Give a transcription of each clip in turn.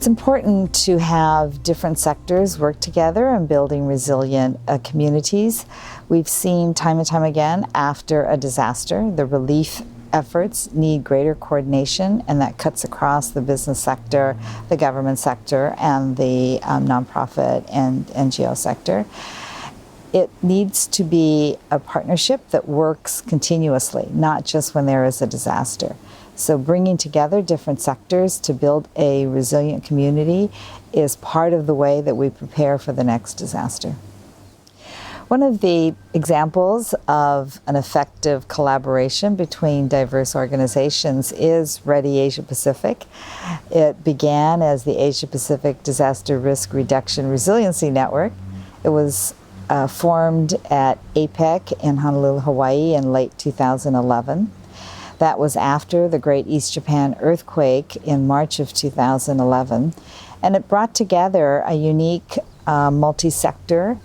It's important to have different sectors work together in building resilient communities. We've seen time and time again after a disaster, the relief efforts need greater coordination, and that cuts across the business sector, the government sector, and the nonprofit and NGO sector. It needs to be a partnership that works continuously, not just when there is a disaster. So bringing together different sectors to build a resilient community is part of the way that we prepare for the next disaster. One of the examples of an effective collaboration between diverse organizations is R3ADY Asia-Pacific. It began as the Asia-Pacific Disaster Risk Reduction Resiliency Network. It was formed at APEC in Honolulu, Hawaii in late 2011. That was after the Great East Japan earthquake in March of 2011. And it brought together a unique multi-sector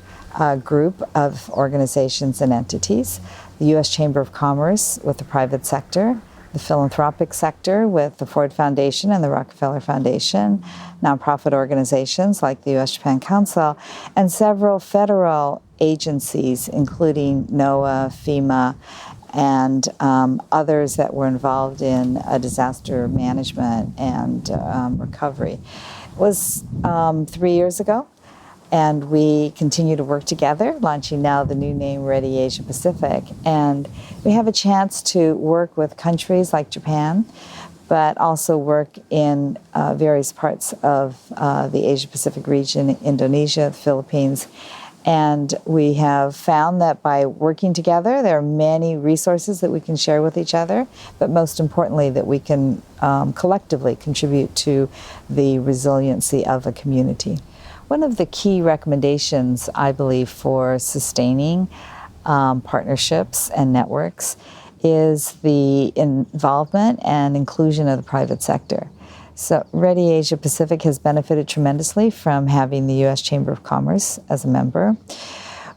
group of organizations and entities, the U.S. Chamber of Commerce with the private sector, the philanthropic sector with the Ford Foundation and the Rockefeller Foundation, nonprofit organizations like the U.S. Japan Council, and several federal agencies, including NOAA, FEMA, and others that were involved in disaster management and recovery. It was 3 years ago. And we continue to work together, launching now the new name R3ADY Asia-Pacific. And we have a chance to work with countries like Japan, but also work in various parts of the Asia-Pacific region, Indonesia, the Philippines. And we have found that by working together, there are many resources that we can share with each other, but most importantly, that we can collectively contribute to the resiliency of a community. One of the key recommendations, I believe, for sustaining partnerships and networks is the involvement and inclusion of the private sector. So R3ADY Asia-Pacific has benefited tremendously from having the U.S. Chamber of Commerce as a member.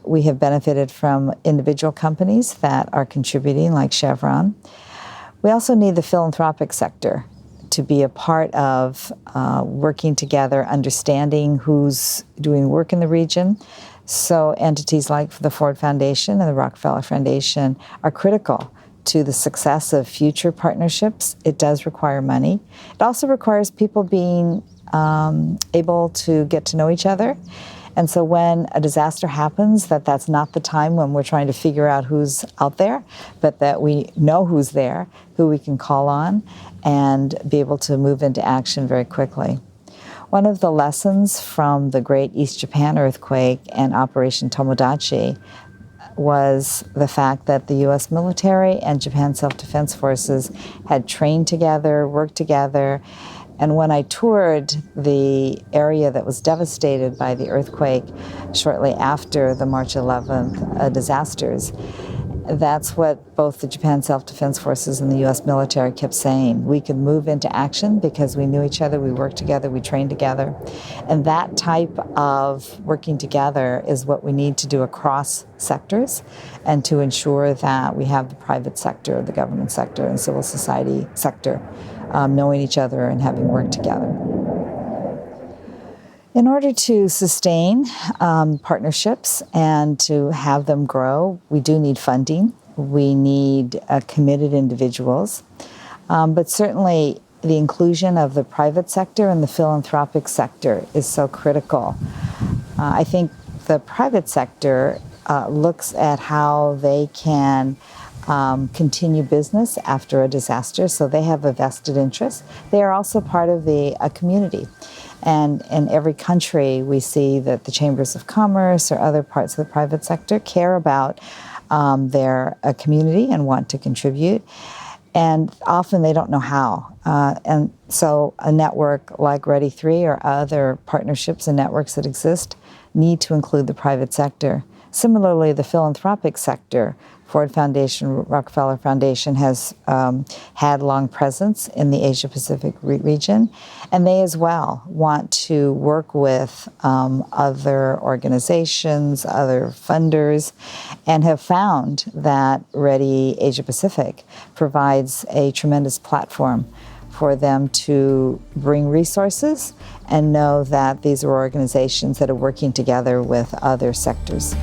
We have benefited from individual companies that are contributing, like Chevron. We also need the philanthropic sector to be a part of working together, understanding who's doing work in the region. So entities like the Ford Foundation and the Rockefeller Foundation are critical to the success of future partnerships. It does require money. It also requires people being able to get to know each other. And so when a disaster happens, that's not the time when we're trying to figure out who's out there, but that we know who's there, who we can call on, and be able to move into action very quickly. One of the lessons from the Great East Japan earthquake and Operation Tomodachi was the fact that the U.S. military and Japan Self-Defense Forces had trained together, worked together. And when I toured the area that was devastated by the earthquake shortly after the March 11th disasters, that's what both the Japan Self-Defense Forces and the U.S. military kept saying. We could move into action because we knew each other, we worked together, we trained together. And that type of working together is what we need to do across sectors and to ensure that we have the private sector, the government sector, and civil society sector knowing each other and having worked together. In order to sustain partnerships and to have them grow, we do need funding. We need committed individuals. But certainly the inclusion of the private sector and the philanthropic sector is so critical. I think the private sector looks at how they can continue business after a disaster, so they have a vested interest. They are also part of the community. And in every country, we see that the chambers of commerce or other parts of the private sector care about their community and want to contribute. And often they don't know how. And so a network like R3ADY or other partnerships and networks that exist need to include the private sector. Similarly, the philanthropic sector, Ford Foundation, Rockefeller Foundation has had long presence in the Asia-Pacific region, and they as well want to work with other organizations, other funders, and have found that R3ADY Asia-Pacific provides a tremendous platform for them to bring resources and know that these are organizations that are working together with other sectors.